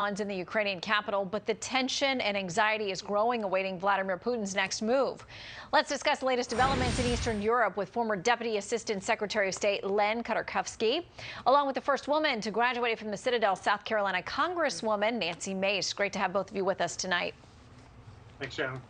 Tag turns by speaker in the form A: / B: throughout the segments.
A: In the Ukrainian capital, but the tension and anxiety is growing awaiting Vladimir Putin's next move. Let's discuss the latest developments in Eastern Europe with former Deputy Assistant Secretary of State Len Khodorkovsky, along with the first woman to graduate from the Citadel, South Carolina, Congresswoman Nancy Mace. Great to have both of you with us tonight.
B: Thanks, Shannon.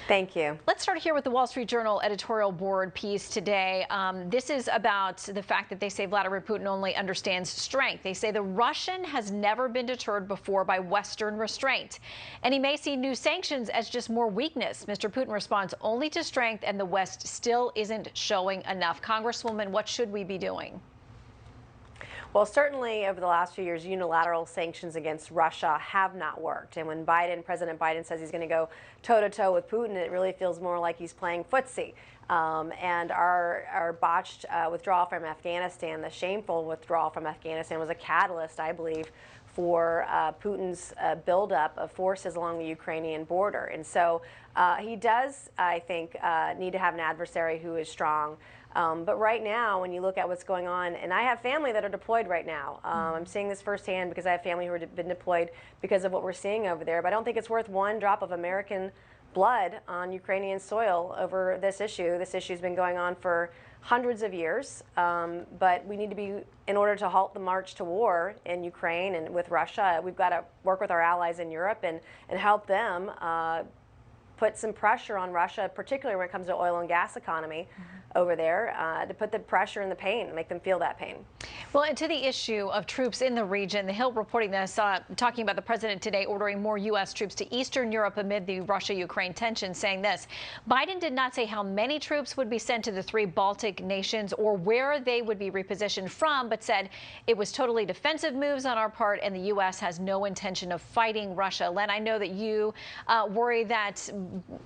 C: Thank you.
A: Let's start here with the Wall Street Journal editorial board piece today. This is about the fact that they say Vladimir Putin only understands strength. They say the Russian has never been deterred before by Western restraint, and he may see new sanctions as just more weakness. Mr. Putin responds only to strength, and the West still isn't showing enough. Congresswoman, what should we be doing?
C: Well, certainly over the last few years, unilateral sanctions against Russia have not worked. And when President Biden says he's going to go toe-to-toe with Putin, it really feels more like he's playing footsie. And our botched withdrawal from Afghanistan, the shameful withdrawal from Afghanistan, was a catalyst, I believe, for Putin's buildup of forces along the Ukrainian border. And so he does, I think, need to have an adversary who is strong. But right now, when you look at what's going on, and I have family that are deployed right now. I'm seeing this firsthand because I have family who have been deployed because of what we're seeing over there. But I don't think it's worth one drop of American blood on Ukrainian soil over this issue. This issue has been going on for hundreds of years. But we need to be, in order to halt the march to war in Ukraine and with Russia, we've got to work with our allies in Europe and help them put some pressure on Russia, particularly when it comes to oil and gas economy over there, to put the pressure and the pain, make them feel that pain.
A: Well, and to the issue of troops in the region, The Hill reporting this, talking about the president today ordering more U.S. troops to Eastern Europe amid the Russia-Ukraine tension, saying this: Biden did not say how many troops would be sent to the three Baltic nations or where they would be repositioned from, but said it was totally defensive moves on our part and the U.S. has no intention of fighting Russia. Len, I know that you worry that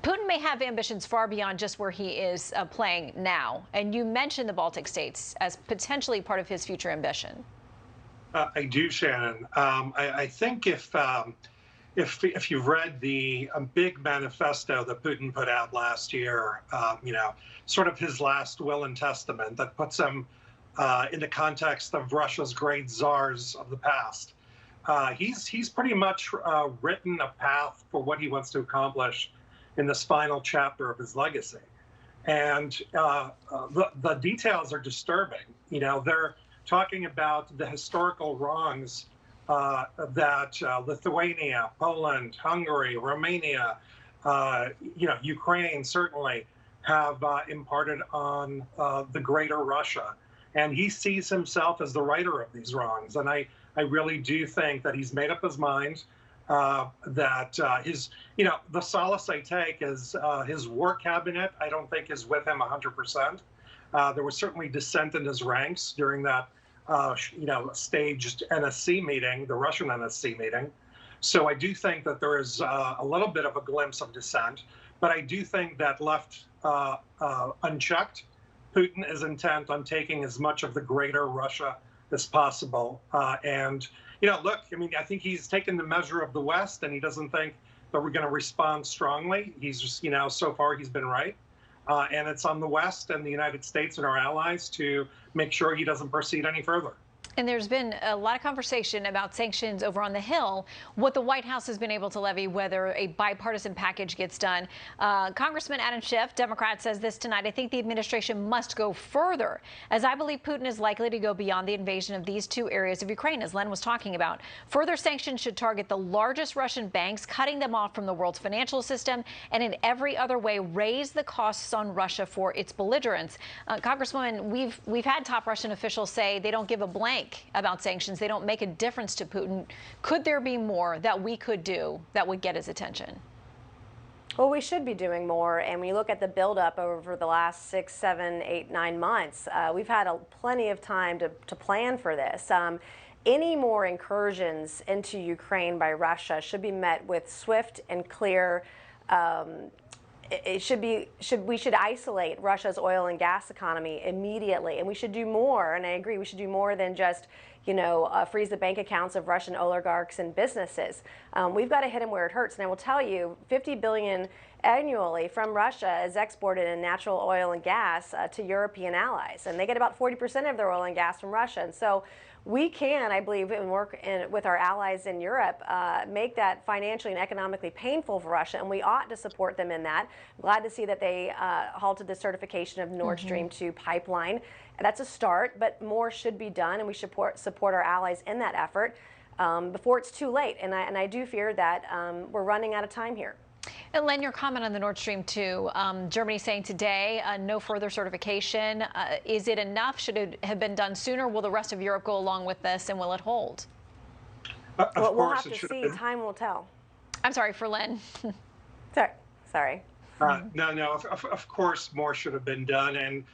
A: Putin may have ambitions far beyond just where he is playing now. And you mentioned the Baltic states as potentially part of his future ambition.
B: I do, Shannon. I think if you've read the big manifesto that Putin put out last year, sort of his last will and testament that puts him in the context of Russia's great czars of the past, he's pretty much written a path for what he wants to accomplish in this final chapter of his legacy. And the details are disturbing. They're talking about the historical wrongs that Lithuania, Poland, Hungary, Romania, Ukraine certainly have imparted on the greater Russia. And he sees himself as the writer of these wrongs. And I really do think that he's made up his mind. That the solace I take is his war cabinet, I don't think is with him 100%. There was certainly dissent in his ranks during that, staged NSC meeting, the Russian NSC meeting. So I do think that there is a little bit of a glimpse of dissent, but I do think that left unchecked, Putin is intent on taking as much of the greater Russia as possible. Look, I think he's taken the measure of the West, and he doesn't think that we're going to respond strongly. He's just, so far he's been right. And it's on the West and the United States and our allies to make sure he doesn't proceed any further.
A: And there's been a lot of conversation about sanctions over on the Hill, what the White House has been able to levy, whether a bipartisan package gets done. Congressman Adam Schiff, Democrat, says this tonight: I think the administration must go further, as I believe Putin is likely to go beyond the invasion of these two areas of Ukraine, as Len was talking about. Further sanctions should target the largest Russian banks, cutting them off from the world's financial system, and in every other way raise the costs on Russia for its belligerence. Congresswoman, we've had top Russian officials say they don't give a blank about sanctions. They don't make a difference to Putin. Could there be more that we could do that would get his attention?
C: Well, we should be doing more. And when you look at the buildup over the last 6, 7, 8, 9 months, we've had plenty of time to plan for this. Any more incursions into Ukraine by Russia should be met with swift and clear we should isolate Russia's oil and gas economy immediately, and we should do more. And I agree, we should do more than just, freeze the bank accounts of Russian oligarchs and businesses. We've got to hit them where it hurts. And I will tell you, $50 billion annually from Russia is exported in natural oil and gas to European allies, and they get about 40% of their oil and gas from Russia. And so we can, I believe, and work with our allies in Europe, make that financially and economically painful for Russia, and we ought to support them in that. I'm glad to see that they halted the certification of Nord Stream 2 pipeline. That's a start, but more should be done, and we should support our allies in that effort before it's too late. And I do fear that we're running out of time here.
A: And Len, your comment on the Nord Stream 2, Germany saying today no further certification. Is it enough? Should it have been done sooner? Will the rest of Europe go along with this, and will it hold?
C: Well, we'll have to see. Time will tell.
A: I'm sorry, for Len.
C: Sorry.
B: No. Of course, more should have been done, and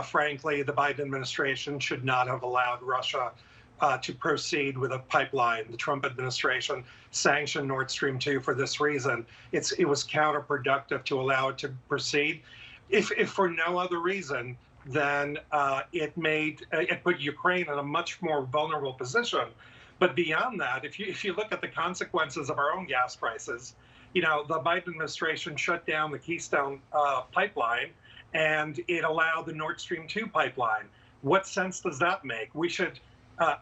B: frankly, the Biden administration should not have allowed Russia to proceed with a pipeline. The Trump administration sanctioned Nord Stream 2 for this reason. It was counterproductive to allow it to proceed. If for no other reason than it put Ukraine in a much more vulnerable position. But beyond that, if you look at the consequences of our own gas prices, the Biden administration shut down the Keystone pipeline, and it allowed the Nord Stream 2 pipeline. What sense does that make? We should.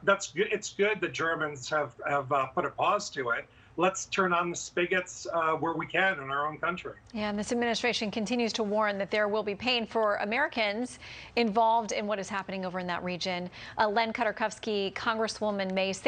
B: That's good. It's good that Germans have put a pause to it. Let's turn on the spigots where we can in our own country.
A: Yeah, and this administration continues to warn that there will be pain for Americans involved in what is happening over in that region. Len Khodorkovsky, Congresswoman Mace.